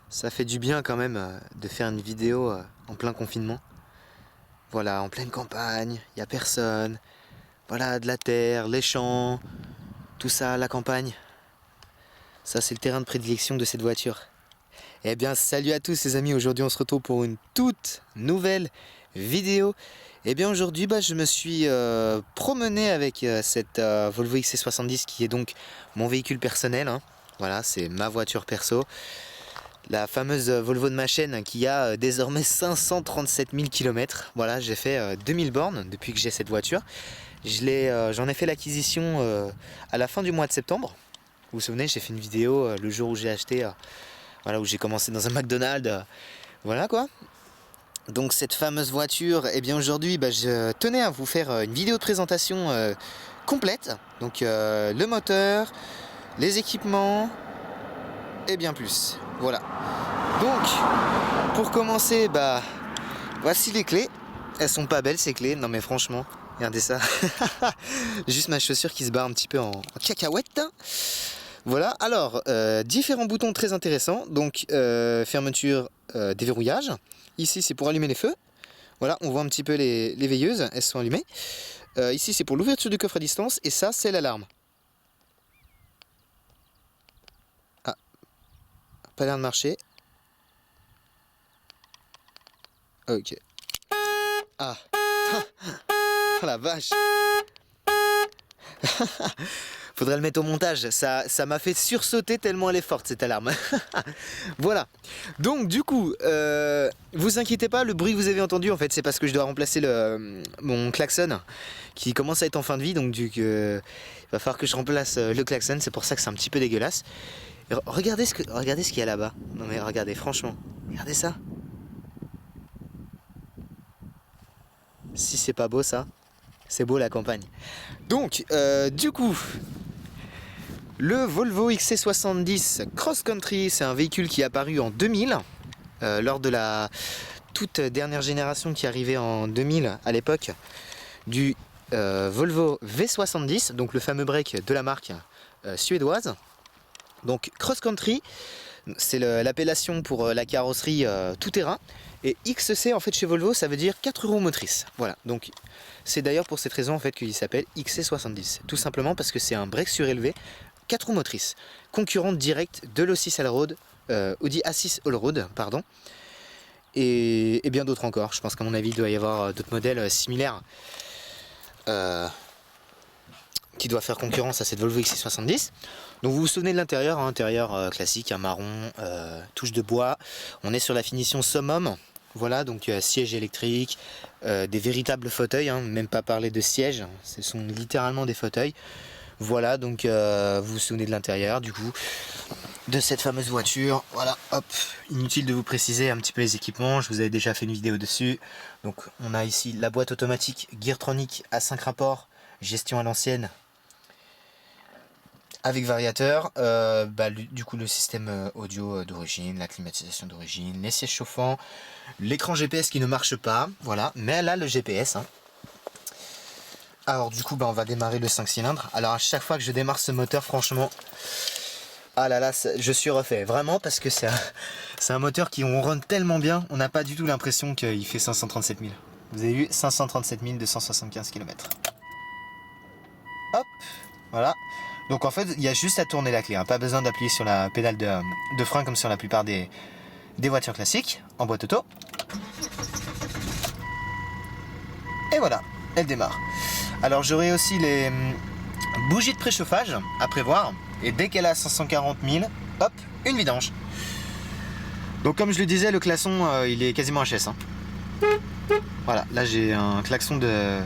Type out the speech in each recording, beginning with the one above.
Ça fait du bien quand même de faire une vidéo en plein confinement. Voilà, en pleine campagne, il n'y a personne. Voilà, de la terre, les champs, tout ça, la campagne. Ça, c'est le terrain de prédilection de cette voiture. Eh bien, salut à tous les amis, aujourd'hui on se retrouve pour une toute nouvelle vidéo. Eh bien aujourd'hui, je me suis promené avec cette Volvo XC70 qui est donc mon véhicule personnel. Voilà, c'est ma voiture perso. La fameuse Volvo de ma chaîne qui a désormais 537 000 km. Voilà, j'ai fait 2000 bornes depuis que j'ai cette voiture. J'en ai fait l'acquisition à la fin du mois de septembre. Vous vous souvenez, j'ai fait une vidéo le jour où j'ai acheté, voilà, où j'ai commencé dans un McDonald's. Voilà quoi. Donc cette fameuse voiture, eh bien aujourd'hui, je tenais à vous faire une vidéo de présentation complète. Donc le moteur, les équipements et bien plus. Voilà. Donc, pour commencer, voici les clés. Elles sont pas belles ces clés, non mais franchement, regardez ça. Juste ma chaussure qui se barre un petit peu en cacahuète. Voilà, alors, différents boutons très intéressants. Donc, fermeture, déverrouillage. Ici, c'est pour allumer les feux. Voilà, on voit un petit peu les veilleuses, elles sont allumées. Ici, c'est pour l'ouverture du coffre à distance. Et ça, c'est l'alarme. Ah, pas l'air de marcher. Ok. Ah. Oh la vache. Faudrait le mettre au montage. Ça m'a fait sursauter tellement elle est forte cette alarme. Voilà. Donc du coup, vous inquiétez pas, le bruit que vous avez entendu, en fait, c'est parce que je dois remplacer mon klaxon qui commence à être en fin de vie. Donc il va falloir que je remplace le klaxon. C'est pour ça que c'est un petit peu dégueulasse. Et regardez ce qu'il y a là-bas. Non mais regardez, franchement. Regardez ça. Si c'est pas beau ça, c'est beau la campagne. Donc, du coup, le Volvo XC70 Cross Country, c'est un véhicule qui est apparu en 2000, lors de la toute dernière génération qui arrivait en 2000 à l'époque, du Volvo V70, donc le fameux break de la marque suédoise. Donc Cross Country, c'est l'appellation pour la carrosserie tout-terrain. Et XC en fait chez Volvo, ça veut dire 4 roues motrices. Voilà, donc c'est d'ailleurs pour cette raison en fait qu'il s'appelle XC70. Tout simplement parce que c'est un break surélevé 4 roues motrices, concurrente directe de l'A6 Allroad, Audi A6 Allroad, pardon, et bien d'autres encore. Je pense qu'à mon avis, il doit y avoir d'autres modèles similaires qui doivent faire concurrence à cette Volvo XC70. Donc vous vous souvenez de l'intérieur, intérieur classique, un marron, touche de bois. On est sur la finition summum. Voilà, donc siège électrique, des véritables fauteuils, même pas parler de siège, ce sont littéralement des fauteuils. Voilà, donc vous vous souvenez de l'intérieur, du coup, de cette fameuse voiture. Voilà, hop, inutile de vous préciser un petit peu les équipements, je vous avais déjà fait une vidéo dessus. Donc on a ici la boîte automatique Geartronic à 5 rapports, gestion à l'ancienne, avec variateur, du coup le système audio d'origine, la climatisation d'origine, les sièges chauffants, l'écran GPS qui ne marche pas, voilà, mais elle a le GPS. Alors du coup on va démarrer le 5 cylindres. Alors à chaque fois que je démarre ce moteur, franchement, ah là là, je suis refait, vraiment, parce que c'est un moteur qui ronronne tellement bien, on n'a pas du tout l'impression qu'il fait 537 000. Vous avez vu, 537 275 km. Hop, voilà. Donc en fait, il y a juste à tourner la clé, pas besoin d'appuyer sur la pédale de frein comme sur la plupart des voitures classiques en boîte auto. Et voilà, elle démarre. Alors j'aurai aussi les bougies de préchauffage à prévoir, et dès qu'elle a 540 000, hop, une vidange. Donc comme je le disais, le klaxon il est quasiment HS. Voilà, là j'ai un klaxon de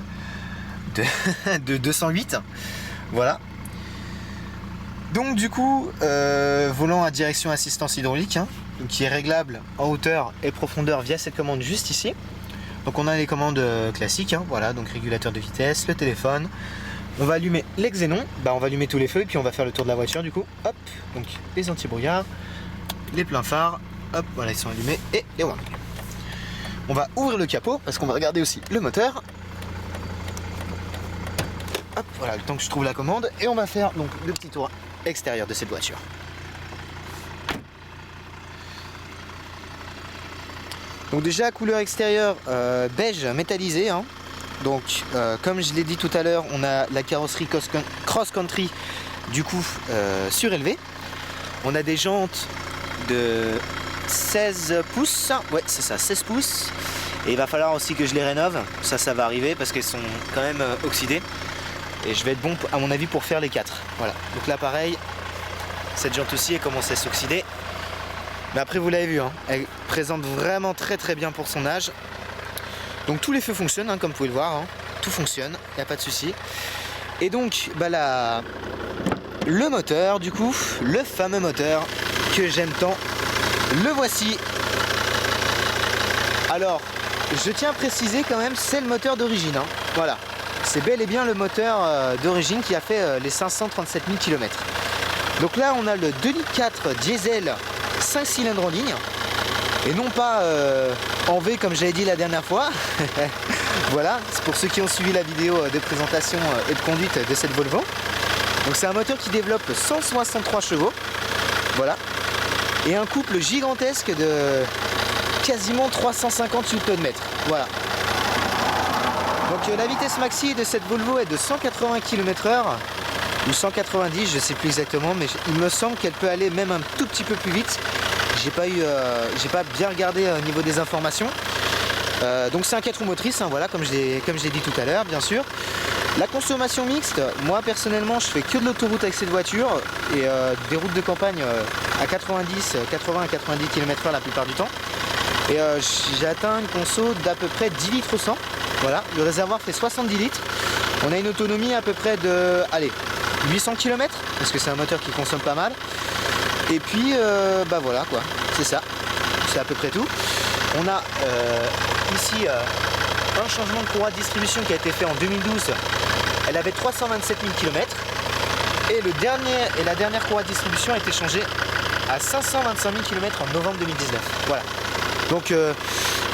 208. Voilà. Donc du coup, volant à direction assistance hydraulique, donc qui est réglable en hauteur et profondeur via cette commande juste ici. Donc on a les commandes classiques, voilà, donc régulateur de vitesse, le téléphone. On va allumer les xénons, on va allumer tous les feux et puis on va faire le tour de la voiture du coup. Hop, donc les anti-brouillards, les pleins phares, hop, voilà, ils sont allumés, et les warnings. On va ouvrir le capot parce qu'on va regarder aussi le moteur. Hop, voilà, le temps que je trouve la commande, et on va faire donc le petit tour extérieur de cette voiture. Donc déjà couleur extérieure beige métallisé, hein. Donc comme je l'ai dit tout à l'heure, on a la carrosserie Cross Country du coup surélevée. On a des jantes de 16 pouces, ouais c'est ça, 16 pouces. Et il va falloir aussi que je les rénove, ça va arriver parce qu'elles sont quand même oxydées. Et je vais être bon à mon avis pour faire les 4. Voilà, donc là pareil, cette jante aussi elle commence à s'oxyder. Mais après vous l'avez vu, hein, elle présente vraiment très bien pour son âge. Donc tous les feux fonctionnent, hein, comme vous pouvez le voir, hein. Tout fonctionne, il n'y a pas de souci. Et donc bah là, le moteur du coup, le fameux moteur que j'aime tant, le voici. Alors, je tiens à préciser quand même, c'est le moteur d'origine, hein. Voilà, c'est bel et bien le moteur d'origine qui a fait les 537 000 km. Donc là, on a le 2,4 litres diesel 5 cylindres en ligne, et non pas en V comme j'avais dit la dernière fois. Voilà, c'est pour ceux qui ont suivi la vidéo de présentation et de conduite de cette Volvo. Donc c'est un moteur qui développe 163 chevaux, voilà, et un couple gigantesque de quasiment 350 Nm. Voilà. Donc la vitesse maxi de cette Volvo est de 180 km/h ou 190, je sais plus exactement, mais il me semble qu'elle peut aller même un tout petit peu plus vite. J'ai pas bien regardé au niveau des informations. Donc c'est un 4 roues motrices, hein, voilà, comme je l'ai dit tout à l'heure, bien sûr. La consommation mixte, moi personnellement je fais que de l'autoroute avec cette voiture et des routes de campagne à 80 à 90 km/h la plupart du temps. Et j'ai atteint une conso d'à peu près 10 litres au 100. Voilà, le réservoir fait 70 litres. On a une autonomie à peu près de, allez, 800 km, parce que c'est un moteur qui consomme pas mal. Et puis, bah voilà quoi, c'est ça. C'est à peu près tout. On a ici un changement de courroie de distribution qui a été fait en 2012. Elle avait 327 000 km. Et la dernière courroie de distribution a été changée à 525 000 km en novembre 2019. Voilà. Donc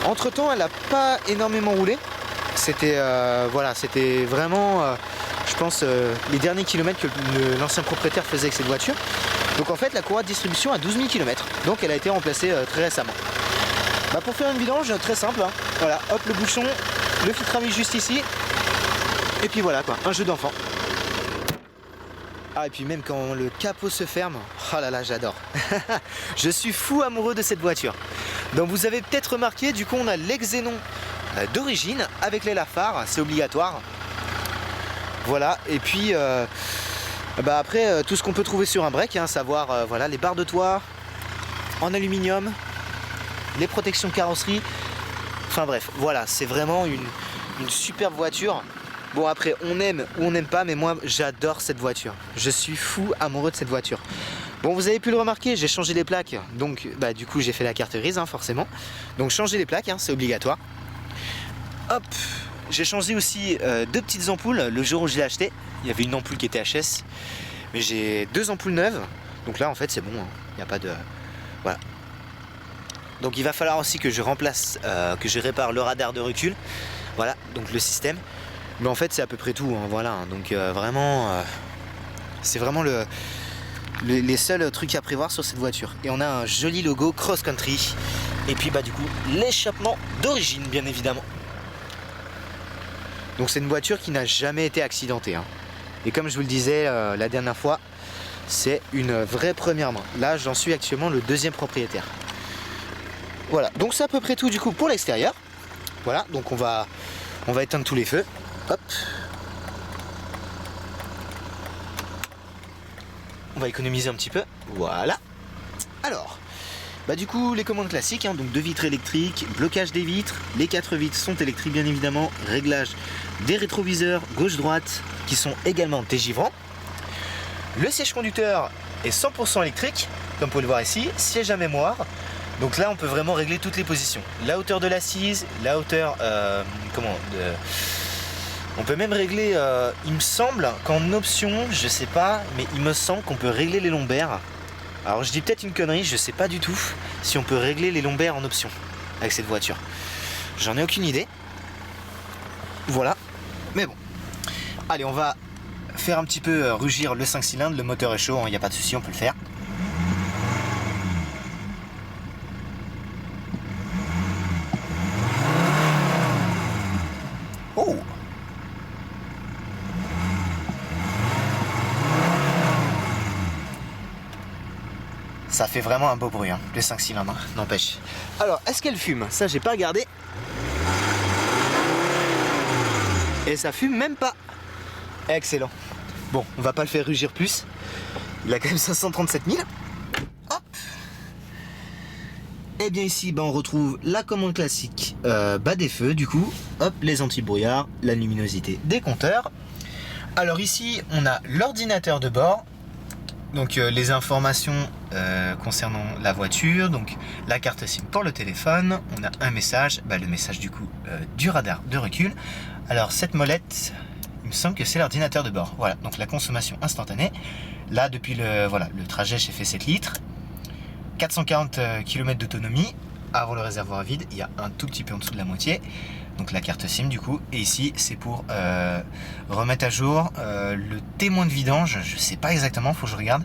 entre temps elle n'a pas énormément roulé. C'était voilà, c'était vraiment je pense les derniers kilomètres que l'ancien propriétaire faisait avec cette voiture. Donc en fait la courroie de distribution a 12 000 km. Donc elle a été remplacée très récemment. Bah, pour faire une vidange très simple, hein. Voilà, hop le bouchon, le filtre à huile juste ici. Et puis voilà quoi, un jeu d'enfant. Ah et puis même quand le capot se ferme, oh là là j'adore. Je suis fou amoureux de cette voiture. Donc vous avez peut-être remarqué, du coup on a l'exénon d'origine avec les lafards, c'est obligatoire. Voilà, et puis bah après tout ce qu'on peut trouver sur un break, hein, savoir voilà, les barres de toit en aluminium, les protections carrosserie. Enfin bref, voilà, c'est vraiment une superbe voiture. Bon après on aime ou on n'aime pas, mais moi j'adore cette voiture. Je suis fou amoureux de cette voiture. Bon vous avez pu le remarquer, j'ai changé les plaques. Donc bah du coup j'ai fait la carte grise, hein, forcément. Donc changer les plaques, hein, c'est obligatoire. Hop, j'ai changé aussi 2 petites ampoules le jour où je l'ai acheté. Il y avait une ampoule qui était HS. Mais j'ai 2 ampoules neuves. Donc là en fait c'est bon, hein. Il n'y a pas de... Voilà. Donc il va falloir aussi que je remplace, que je répare le radar de recul. Voilà, donc le système. Mais en fait c'est à peu près tout, hein, voilà. Donc vraiment, c'est vraiment les seuls trucs à prévoir sur cette voiture. Et on a un joli logo Cross Country. Et puis bah du coup, l'échappement d'origine bien évidemment. Donc c'est une voiture qui n'a jamais été accidentée, hein. Et comme je vous le disais la dernière fois, c'est une vraie première main. Là j'en suis actuellement le 2e propriétaire. Voilà, donc c'est à peu près tout du coup pour l'extérieur. Voilà, donc on va éteindre tous les feux. Hop. On va économiser un petit peu. Voilà. Alors, bah du coup les commandes classiques, hein, donc 2 vitres électriques, blocage des vitres, les 4 vitres sont électriques bien évidemment, réglage des rétroviseurs gauche-droite qui sont également dégivrants. Le siège conducteur est 100% électrique, comme vous pouvez le voir ici, siège à mémoire. Donc là on peut vraiment régler toutes les positions. La hauteur de l'assise, la hauteur on peut même régler, il me semble qu'en option, je sais pas, mais il me semble qu'on peut régler les lombaires. Alors je dis peut-être une connerie, je sais pas du tout si on peut régler les lombaires en option avec cette voiture. J'en ai aucune idée. Voilà, mais bon. Allez, on va faire un petit peu rugir le 5 cylindres, le moteur est chaud, il n'y a pas de souci, on peut le faire. Ça fait vraiment un beau bruit, hein, le 5 cylindres, n'empêche. Alors, est-ce qu'elle fume? Ça, j'ai pas regardé. Et ça fume même pas. Excellent. Bon, on va pas le faire rugir plus. Il a quand même 537 000. Hop. Et bien ici, on retrouve la commande classique bas des feux, du coup. Hop, les anti-brouillards, la luminosité des compteurs. Alors ici, on a l'ordinateur de bord. Donc les informations concernant la voiture, donc la carte SIM pour le téléphone. On a un message, le message du coup du radar de recul. Alors cette molette, il me semble que c'est l'ordinateur de bord. Voilà, donc la consommation instantanée. Là, depuis le trajet, j'ai fait 7 litres. 440 km d'autonomie. Avant le réservoir vide, il y a un tout petit peu en dessous de la moitié. Donc la carte SIM du coup. Et ici, c'est pour remettre à jour le témoin de vidange. Je sais pas exactement, faut que je regarde.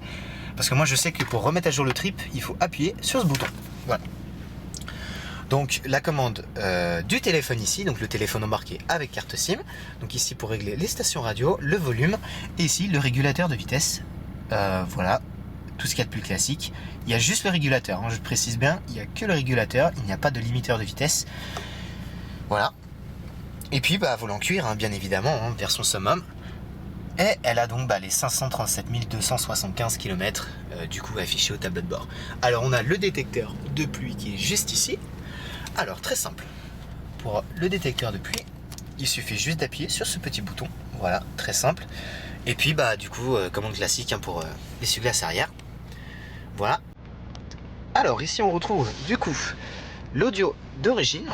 Parce que moi, je sais que pour remettre à jour le trip, il faut appuyer sur ce bouton. Voilà. Donc la commande du téléphone ici, donc le téléphone embarqué avec carte SIM. Donc ici pour régler les stations radio, le volume. Et ici le régulateur de vitesse. Voilà, tout ce qu'il y a de plus classique. Il y a juste le régulateur, hein, je précise bien, il n'y a que le régulateur, il n'y a pas de limiteur de vitesse. Voilà. Et puis volant cuir, hein, bien évidemment, hein, version summum. Et elle a donc les 537 275 km du coup affichés au tableau de bord. Alors on a le détecteur de pluie qui est juste ici. Alors très simple, pour le détecteur de pluie, il suffit juste d'appuyer sur ce petit bouton. Voilà, très simple. Et puis du coup, commande classique, hein, pour l'essuie-glace arrière. Voilà. Alors ici on retrouve du coup l'audio d'origine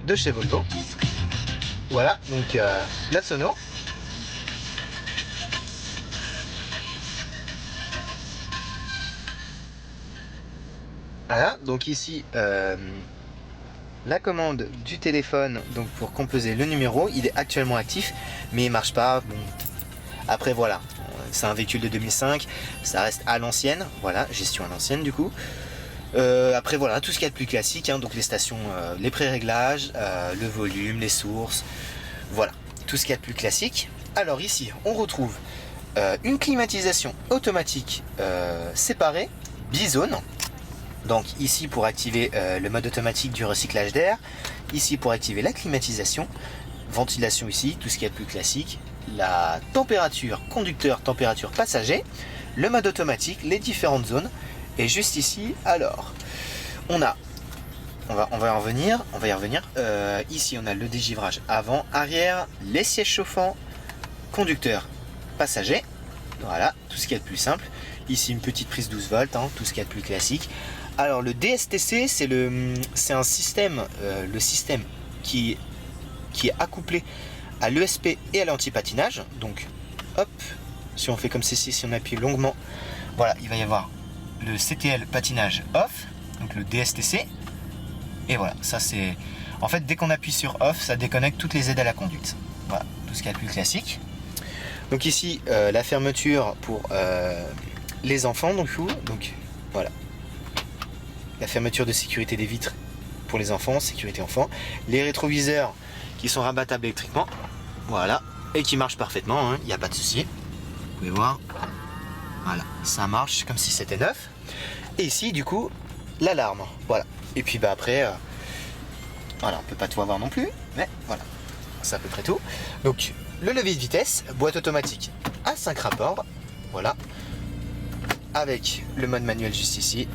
de chez Volvo. Voilà, donc la sono. Voilà, donc ici la commande du téléphone, donc pour composer le numéro, il est actuellement actif, mais il marche pas. Bon. Après voilà, c'est un véhicule de 2005, ça reste à l'ancienne, voilà, gestion à l'ancienne du coup. Après voilà, tout ce qu'il y a de plus classique, hein, donc les stations, les pré-réglages, le volume, les sources, voilà, tout ce qu'il y a de plus classique. Alors ici, on retrouve une climatisation automatique séparée, bizone. Donc ici pour activer le mode automatique du recyclage d'air, ici pour activer la climatisation, ventilation ici, tout ce qui est plus classique, la température conducteur, température passager, le mode automatique, les différentes zones, et juste ici, alors, on va y revenir, ici on a le dégivrage avant, arrière, les sièges chauffants, conducteur, passager, voilà, tout ce qui est de plus simple, ici une petite prise 12 volts, hein, tout ce qui est de plus classique. Alors le DSTC, c'est un système, le système qui est accouplé à l'ESP et à l'anti-patinage. Donc hop, si on fait comme ceci, si on appuie longuement, voilà, il va y avoir le CTL patinage off, donc le DSTC. Et voilà, ça c'est... En fait, dès qu'on appuie sur off, ça déconnecte toutes les aides à la conduite. Voilà, tout ce qui est le plus classique. Donc ici, la fermeture pour les enfants, donc voilà. La fermeture de sécurité des vitres pour les enfants, sécurité enfants. Les rétroviseurs qui sont rabattables électriquement, voilà, et qui marchent parfaitement, il n'y a pas de souci. Vous pouvez voir, voilà, ça marche comme si c'était neuf. Et ici, du coup, l'alarme, voilà. Et puis après, voilà, on peut pas tout avoir non plus, mais voilà, c'est à peu près tout. Donc, le levier de vitesse, boîte automatique à 5 rapports, voilà, avec le mode manuel juste ici.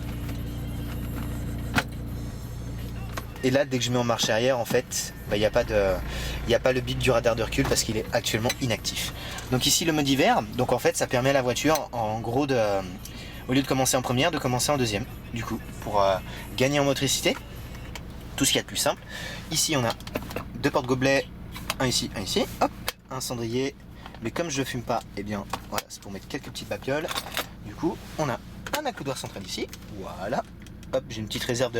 Et là, dès que je mets en marche arrière, en fait, il n'y a pas le bip du radar de recul parce qu'il est actuellement inactif. Donc ici, le mode hiver, donc en fait, ça permet à la voiture, en gros, au lieu de commencer en première, de commencer en deuxième, du coup, pour gagner en motricité. Tout ce qu'il y a de plus simple. Ici, on a 2 porte-gobelets, un ici, hop, un cendrier. Mais comme je ne fume pas, eh bien, voilà, c'est pour mettre quelques petites babioles. Du coup, on a un accoudoir central ici, voilà. Hop, j'ai une petite réserve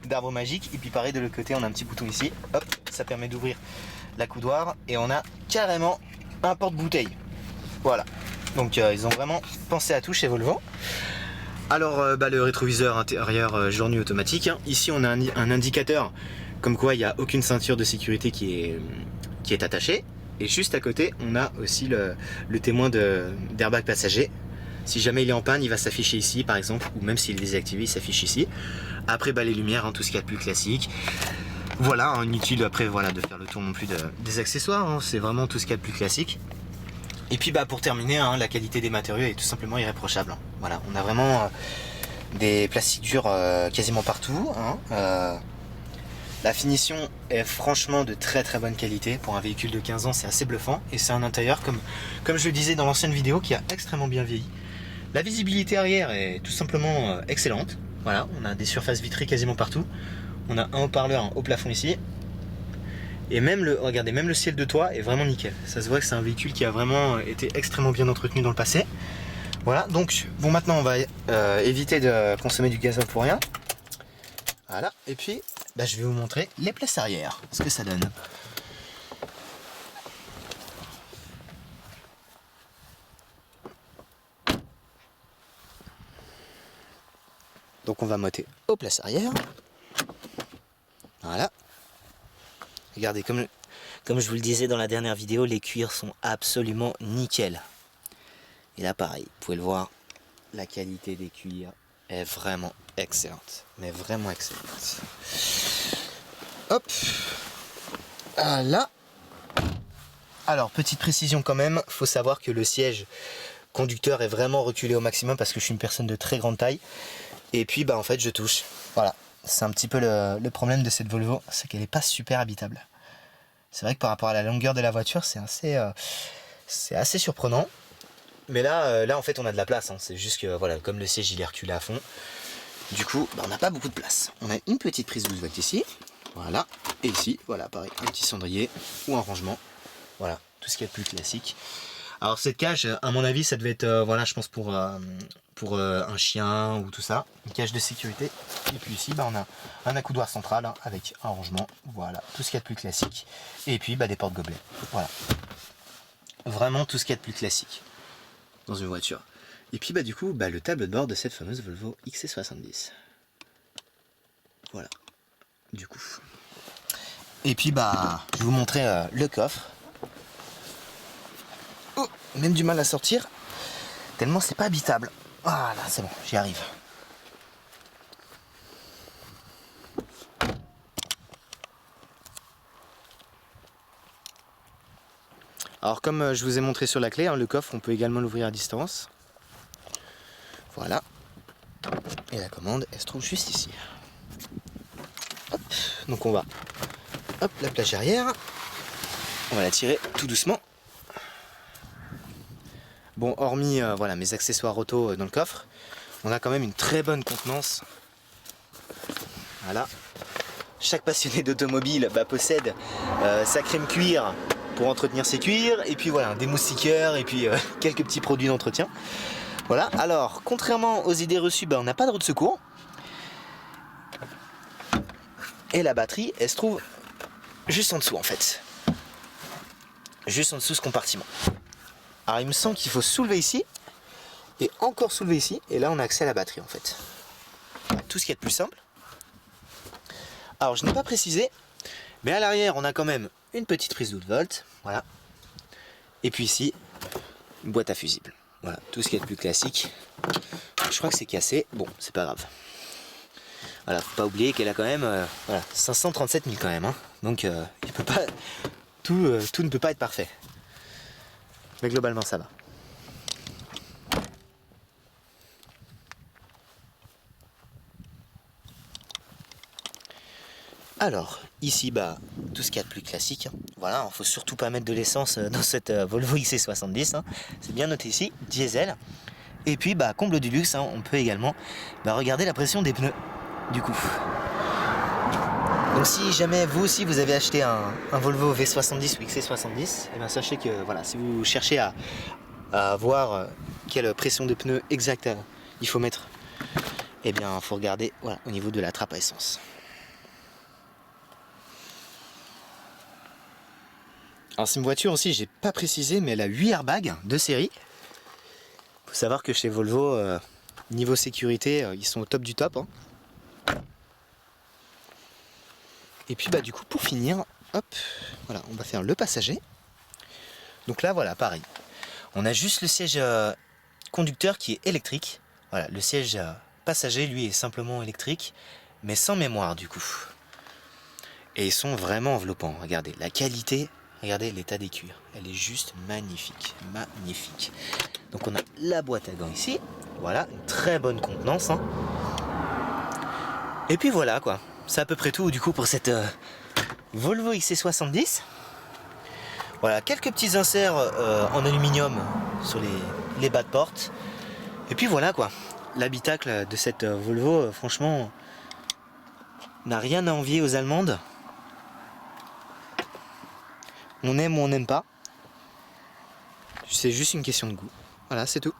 d'arbre magique. Et puis pareil, de l'autre côté, on a un petit bouton ici. Hop, ça permet d'ouvrir l'accoudoir. Et on a carrément un porte-bouteille. Voilà. Donc ils ont vraiment pensé à tout chez Volvo. Alors le rétroviseur intérieur jour-nuit automatique. Hein. Ici, on a un indicateur comme quoi il n'y a aucune ceinture de sécurité qui est attachée. Et juste à côté, on a aussi le témoin d'airbag passager. Si jamais il est en panne, il va s'afficher ici par exemple, ou même s'il est désactivé, il s'affiche ici. Après les lumières, hein, tout ce qu'il y a de plus classique. Voilà, hein, inutile après voilà, de faire le tour non plus des accessoires, hein, c'est vraiment tout ce qu'il y a de plus classique. Et puis pour terminer, hein, la qualité des matériaux est tout simplement irréprochable. Hein. Voilà, on a vraiment des plastiques durs quasiment partout. Hein. La finition est franchement de très très bonne qualité. Pour un véhicule de 15 ans, c'est assez bluffant. Et c'est un intérieur, comme je le disais dans l'ancienne vidéo, qui a extrêmement bien vieilli. La visibilité arrière est tout simplement excellente. Voilà, on a des surfaces vitrées quasiment partout. On a un haut-parleur au plafond ici. Et regardez, même le ciel de toit est vraiment nickel. Ça se voit que c'est un véhicule qui a vraiment été extrêmement bien entretenu dans le passé. Voilà, donc bon, maintenant on va éviter de consommer du gazole pour rien. Voilà, et puis je vais vous montrer les places arrière, ce que ça donne. Donc on va monter aux places arrière. Voilà. Regardez, comme je vous le disais dans la dernière vidéo, les cuirs sont absolument nickel. Et là pareil, vous pouvez le voir, la qualité des cuirs est vraiment excellente. Mais vraiment excellente. Hop. Là. Alors, petite précision quand même, faut savoir que le siège conducteur est vraiment reculé au maximum parce que je suis une personne de très grande taille. Et puis en fait je touche. Voilà. C'est un petit peu le problème de cette Volvo, c'est qu'elle n'est pas super habitable. C'est vrai que par rapport à la longueur de la voiture, c'est assez surprenant. Mais là en fait on a de la place, hein. C'est juste que voilà, comme le siège il est reculé à fond, du coup on n'a pas beaucoup de place. On a une petite prise 12 volts ici, voilà, et ici, voilà, pareil, un petit cendrier ou un rangement. Voilà, tout ce qui est plus classique. Alors cette cage, à mon avis, ça devait être, voilà, je pense pour un chien ou tout ça, une cage de sécurité. Et puis ici, on a un accoudoir central hein, avec un rangement, voilà, tout ce qu'il y a de plus classique. Et puis des portes gobelets, voilà. Vraiment tout ce qu'il y a de plus classique dans une voiture. Et puis du coup, le tableau de bord de cette fameuse Volvo XC70. Voilà, du coup. Et puis je vais vous montrer le coffre. Oh, même du mal à sortir, tellement c'est pas habitable. Voilà, c'est bon, j'y arrive. Alors comme je vous ai montré sur la clé, hein, le coffre on peut également l'ouvrir à distance. Voilà. Et la commande elle se trouve juste ici. Hop. Donc on va, hop, la plage arrière. On va la tirer tout doucement. Bon, hormis voilà, mes accessoires auto dans le coffre, on a quand même une très bonne contenance. Voilà. Chaque passionné d'automobile possède sa crème cuir pour entretenir ses cuirs, et puis voilà, des moustiquaires, et puis quelques petits produits d'entretien. Voilà, alors, contrairement aux idées reçues, on n'a pas de roue de secours. Et la batterie, elle se trouve juste en dessous en fait. Juste en dessous ce compartiment. Alors il me semble qu'il faut soulever ici, et encore soulever ici, et là on a accès à la batterie en fait. Voilà, tout ce qui est de plus simple. Alors je n'ai pas précisé, mais à l'arrière on a quand même une petite prise 12 volts, voilà. Et puis ici, une boîte à fusibles. Voilà, tout ce qui est de plus classique. Je crois que c'est cassé, bon c'est pas grave. Voilà, faut pas oublier qu'elle a quand même voilà, 537 000 quand même, hein. Donc il peut pas, tout ne peut pas être parfait. Mais globalement ça va. Alors, ici, tout ce qu'il y a de plus classique. Hein. Voilà, il ne faut surtout pas mettre de l'essence dans cette Volvo XC70. Hein. C'est bien noté ici, diesel. Et puis, comble du luxe, hein, on peut également regarder la pression des pneus, du coup. Donc si jamais vous aussi vous avez acheté un Volvo V70 ou XC70, et sachez que voilà, si vous cherchez à voir quelle pression de pneus exacte il faut mettre, il faut regarder voilà, au niveau de la trappe à essence. Alors c'est une voiture aussi, j'ai pas précisé, mais elle a 8 airbags de série. Faut savoir que chez Volvo, niveau sécurité, ils sont au top du top. Hein. Et puis du coup pour finir, hop, voilà, on va faire le passager. Donc là voilà, pareil. On a juste le siège conducteur qui est électrique. Voilà, le siège passager, lui, est simplement électrique, mais sans mémoire du coup. Et ils sont vraiment enveloppants. Regardez, la qualité, regardez l'état des cuirs. Elle est juste magnifique, magnifique. Donc on a la boîte à gants ici. Voilà, une très bonne contenance. Hein. Et puis voilà quoi. C'est à peu près tout du coup pour cette Volvo XC70. Voilà, quelques petits inserts en aluminium sur les bas de porte. Et puis voilà quoi. L'habitacle de cette Volvo, franchement, n'a rien à envier aux Allemandes. On aime ou on n'aime pas. C'est juste une question de goût. Voilà, c'est tout.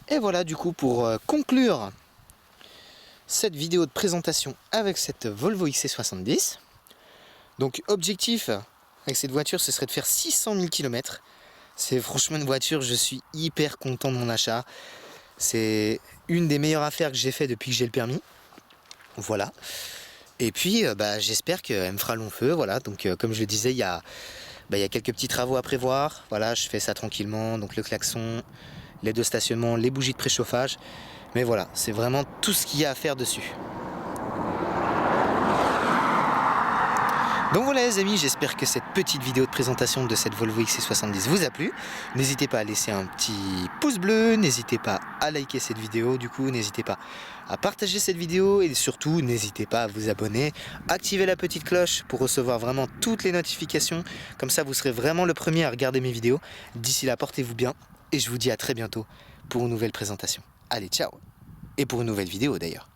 Et voilà du coup pour conclure cette vidéo de présentation avec cette Volvo XC70. Donc objectif avec cette voiture, ce serait de faire 600 000 km. C'est franchement une voiture, je suis hyper content de mon achat. C'est une des meilleures affaires que j'ai fait depuis que j'ai le permis. Voilà. Et puis j'espère qu'elle me fera long feu. Voilà. Donc comme je le disais, il y a quelques petits travaux à prévoir. Voilà, je fais ça tranquillement. Donc le klaxon, les deux stationnements, les bougies de préchauffage. Mais voilà, c'est vraiment tout ce qu'il y a à faire dessus. Donc voilà les amis, j'espère que cette petite vidéo de présentation de cette Volvo XC70 vous a plu. N'hésitez pas à laisser un petit pouce bleu, n'hésitez pas à liker cette vidéo, du coup n'hésitez pas à partager cette vidéo et surtout n'hésitez pas à vous abonner, activer la petite cloche pour recevoir vraiment toutes les notifications, comme ça vous serez vraiment le premier à regarder mes vidéos. D'ici là, portez-vous bien et je vous dis à très bientôt pour une nouvelle présentation. Allez, ciao! Et pour une nouvelle vidéo d'ailleurs.